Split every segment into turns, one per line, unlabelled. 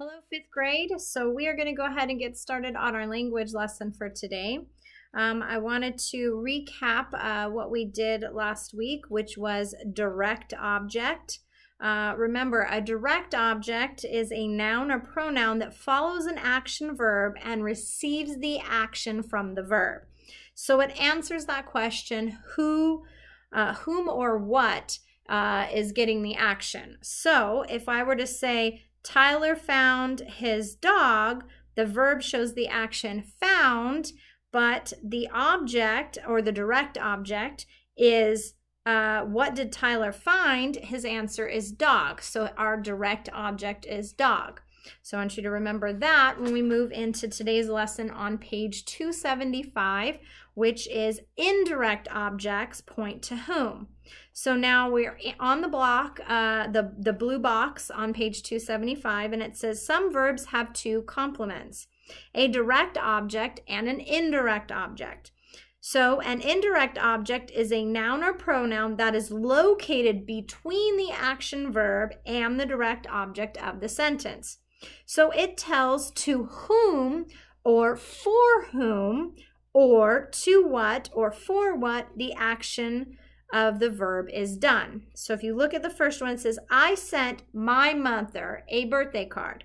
Hello, fifth grade. So we are going to go ahead and get started on our language lesson for today. I wanted to recap what we did last week, which was direct object. Remember, a direct object is a noun or pronoun that follows an action verb and receives the action from the verb. So it answers that question, whom or what is getting the action. So if I were to say, Tyler found his dog, the verb shows the action found, but the object or the direct object is what did Tyler find? His answer is dog. So our direct object is dog. So I want you to remember that when we move into today's lesson on page 275, which is indirect objects point to whom. So now we're on the block, the blue box on page 275, and it says some verbs have two complements, a direct object and an indirect object. So an indirect object is a noun or pronoun that is located between the action verb and the direct object of the sentence. So it tells to whom or for whom or to what or for what the action of the verb is done. So if you look at the first one, it says, I sent my mother a birthday card.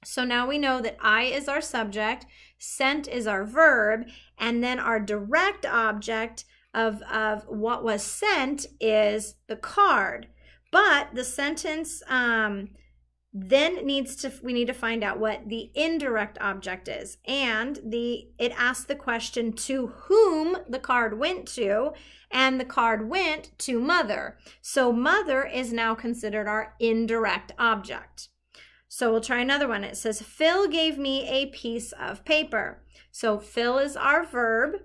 So now we know that I is our subject, sent is our verb, and then our direct object of what was sent is the card. But the sentence then we need to find out what the indirect object is. And it asks the question to whom the card went to, and the card went to mother. So mother is now considered our indirect object. So we'll try another one. It says, Phil gave me a piece of paper. So Phil is our verb,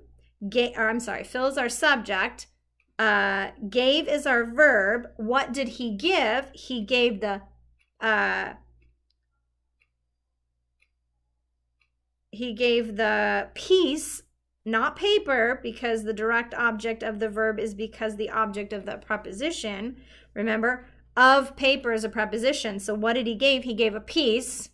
Phil is our subject, gave is our verb. What did he give? He gave the piece, not paper, because the direct object of the verb is because the object of the preposition, remember, of paper is a preposition. So what did he give? He gave a piece.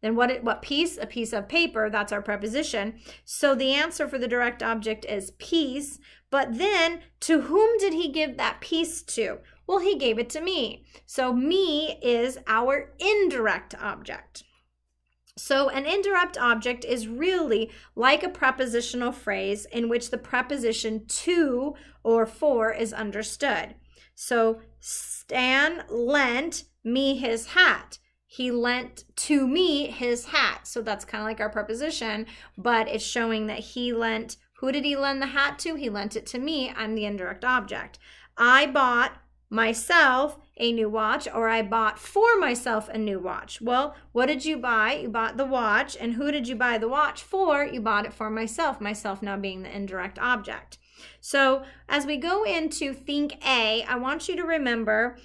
Then what piece? A piece of paper. That's our preposition. So the answer for the direct object is piece. But then to whom did he give that piece to? Well, he gave it to me. So me is our indirect object. So an indirect object is really like a prepositional phrase in which the preposition to or for is understood. So Stan lent me his hat. He lent to me his hat. So that's kind of like our preposition, but it's showing that he lent. Who did he lend the hat to? He lent it to me. I'm the indirect object. I bought myself a new watch, or I bought for myself a new watch. Well, what did you buy? You bought the watch. And who did you buy the watch for? You bought it for myself. Myself now being the indirect object. So as we go into think A, I want you to remember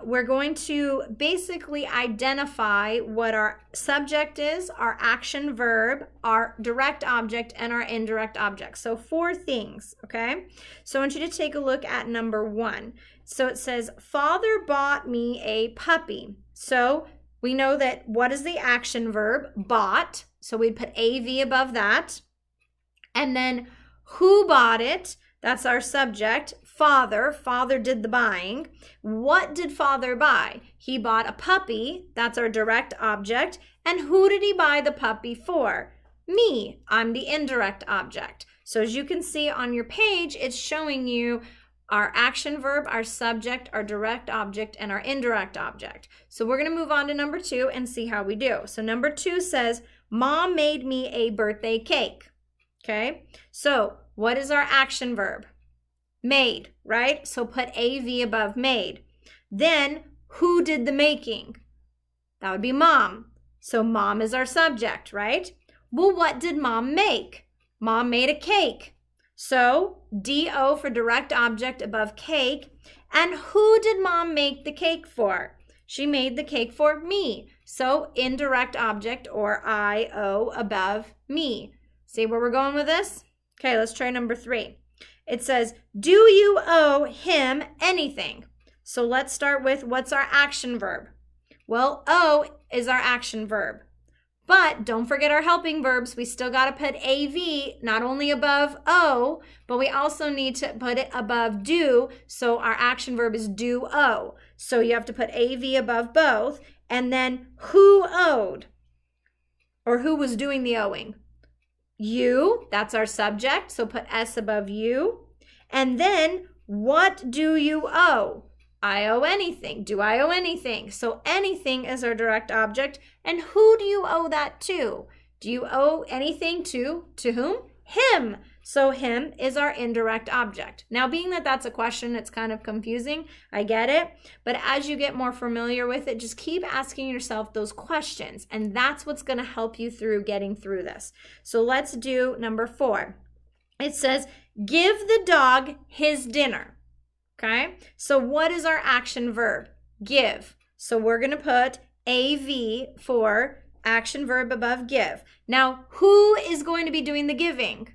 we're going to basically identify what our subject is, our action verb, our direct object, and our indirect object. So 4 things, okay? So I want you to take a look at number 1. So it says, Father bought me a puppy. So we know that what is the action verb? Bought. So we'd put AV above that. And then who bought it? That's our subject. Father. Father did the buying. What did father buy? He bought a puppy. That's our direct object. And who did he buy the puppy for? Me. I'm the indirect object. So as you can see on your page, it's showing you our action verb, our subject, our direct object, and our indirect object. So we're going to move on to number 2 and see how we do. So number 2 says, Mom made me a birthday cake. Okay, so what is our action verb? Made, right? So put AV above made. Then who did the making? That would be mom. So mom is our subject, right? Well, what did mom make? Mom made a cake. So DO for direct object above cake. And who did mom make the cake for? She made the cake for me. So indirect object or IO above me. See where we're going with this? Okay, let's try number 3. It says, do you owe him anything? So let's start with what's our action verb? Well, O is our action verb. But don't forget our helping verbs. We still got to put AV not only above O, but we also need to put it above do. So our action verb is do O. So you have to put AV above both. And then who owed? Or who was doing the owing? You, that's our subject. So put S above you. And then what do you owe? I owe anything. Do I owe anything? So anything is our direct object. And who do you owe that to? Do you owe anything to whom? Him. So him is our indirect object. Now, being that that's a question, it's kind of confusing. I get it. But as you get more familiar with it, just keep asking yourself those questions. And that's what's going to help you through getting through this. So let's do number 4. It says, give the dog his dinner. Okay, so what is our action verb? Give. So we're going to put AV for action verb above give. Now, who is going to be doing the giving?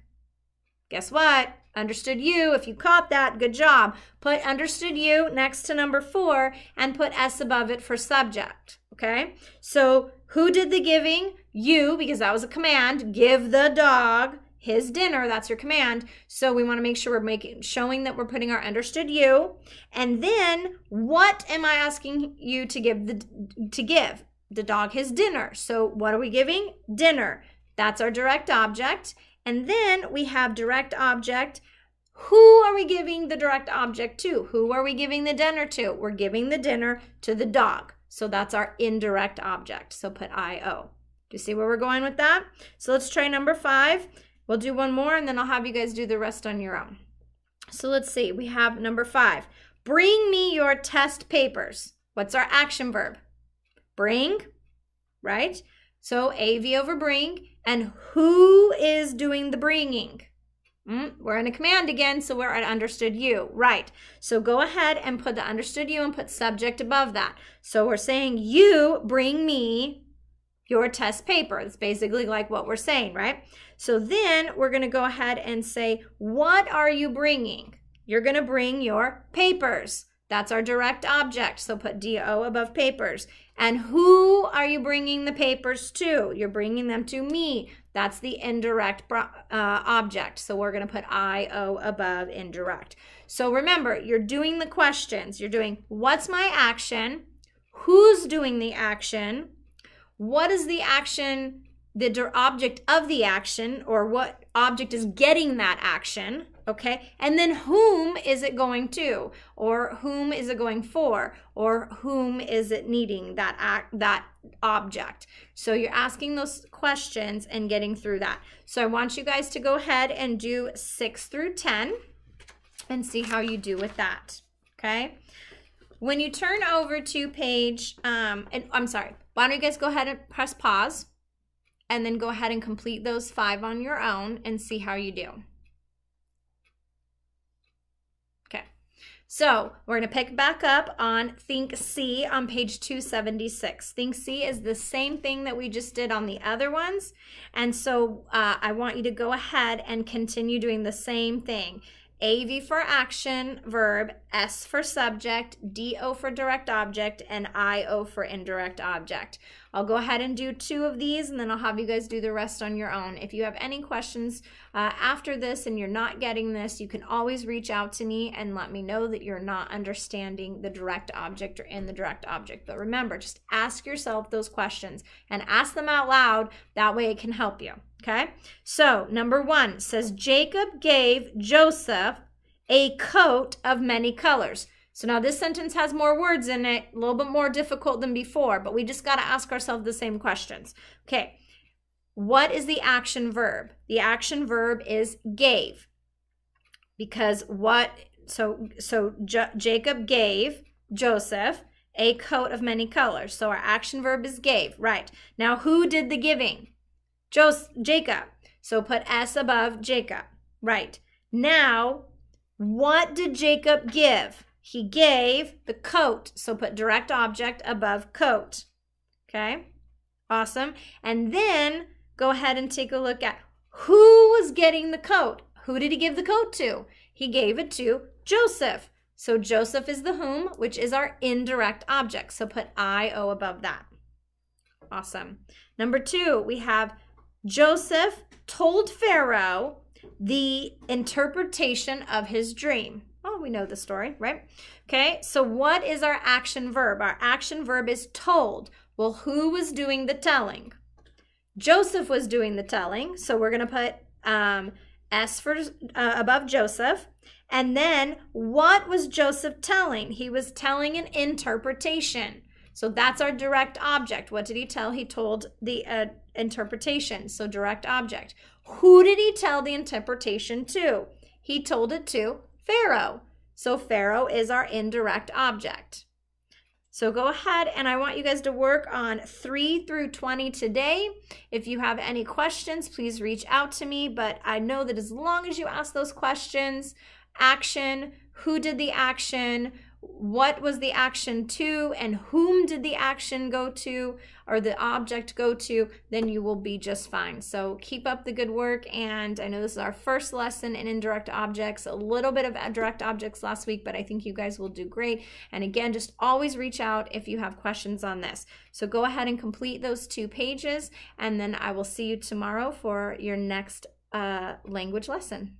Guess what? Understood you. If you caught that, good job. Put understood you next to number 4 and put S above it for subject. Okay, so who did the giving? You, because that was a command. Give the dog his dinner, that's your command. So we want to make sure we're showing that we're putting our understood you. And then what am I asking you to give the dog his dinner? So what are we giving? Dinner. That's our direct object. And then we have direct object. Who are we giving the direct object to? Who are we giving the dinner to? We're giving the dinner to the dog. So that's our indirect object. So put IO. Do you see where we're going with that? So let's try number 5. We'll do one more and then I'll have you guys do the rest on your own. So let's see. We have number 5. Bring me your test papers. What's our action verb? Bring, right? So AV over bring. And who is doing the bringing? We're in a command again, so we're at understood you. Right. So go ahead and put the understood you and put subject above that. So we're saying you bring me your test paper. It's basically like what we're saying, right? So then we're going to go ahead and say, what are you bringing? You're going to bring your papers. That's our direct object. So put DO above papers. And who are you bringing the papers to? You're bringing them to me. That's the indirect object. So we're going to put IO above indirect. So remember, you're doing the questions. You're doing, what's my action? Who's doing the action? What is the action, the object of the action, or what object is getting that action, okay? And then whom is it going to, or whom is it going for, or whom is it needing that object? So you're asking those questions and getting through that. So I want you guys to go ahead and do 6 through 10 and see how you do with that, okay? When you turn over to page, I'm sorry, why don't you guys go ahead and press pause and then go ahead and complete those 5 on your own and see how you do. Okay, so we're going to pick back up on Think C on page 276. Think C is the same thing that we just did on the other ones. And so I want you to go ahead and continue doing the same thing. AV for action verb, S for subject, DO for direct object, and IO for indirect object. I'll go ahead and do 2 of these and then I'll have you guys do the rest on your own. If you have any questions after this and you're not getting this, you can always reach out to me and let me know that you're not understanding the direct object or in the direct object. But remember, just ask yourself those questions and ask them out loud. That way it can help you. Okay, so number 1 says, Jacob gave Joseph a coat of many colors. So now this sentence has more words in it, a little bit more difficult than before, but we just got to ask ourselves the same questions. Okay, what is the action verb? The action verb is gave. Because Jacob gave Joseph a coat of many colors. So our action verb is gave, right? Now who did the giving? Jacob. So put S above Jacob. Right. Now, what did Jacob give? He gave the coat. So put direct object above coat. Okay. Awesome. And then go ahead and take a look at who was getting the coat. Who did he give the coat to? He gave it to Joseph. So Joseph is the whom, which is our indirect object. So put I-O above that. Awesome. Number 2, we have Joseph told Pharaoh the interpretation of his dream. Oh, we know the story, right? Okay, so what is our action verb? Our action verb is told. Well, who was doing the telling? Joseph was doing the telling. So we're going to put S for above Joseph. And then what was Joseph telling? He was telling an interpretation. So that's our direct object. What did he tell? He told the interpretation. So direct object. Who did he tell the interpretation to? He told it to Pharaoh. So Pharaoh is our indirect object. So go ahead, and I want you guys to work on 3 through 20 today. If you have any questions, please reach out to me. But I know that as long as you ask those questions, action, who did the action, what was the action to, and whom did the action go to, or the object go to, then you will be just fine. So keep up the good work. And I know this is our first lesson in indirect objects, a little bit of direct objects last week, but I think you guys will do great. And again, just always reach out if you have questions on this. So go ahead and complete those 2 pages, and then I will see you tomorrow for your next language lesson.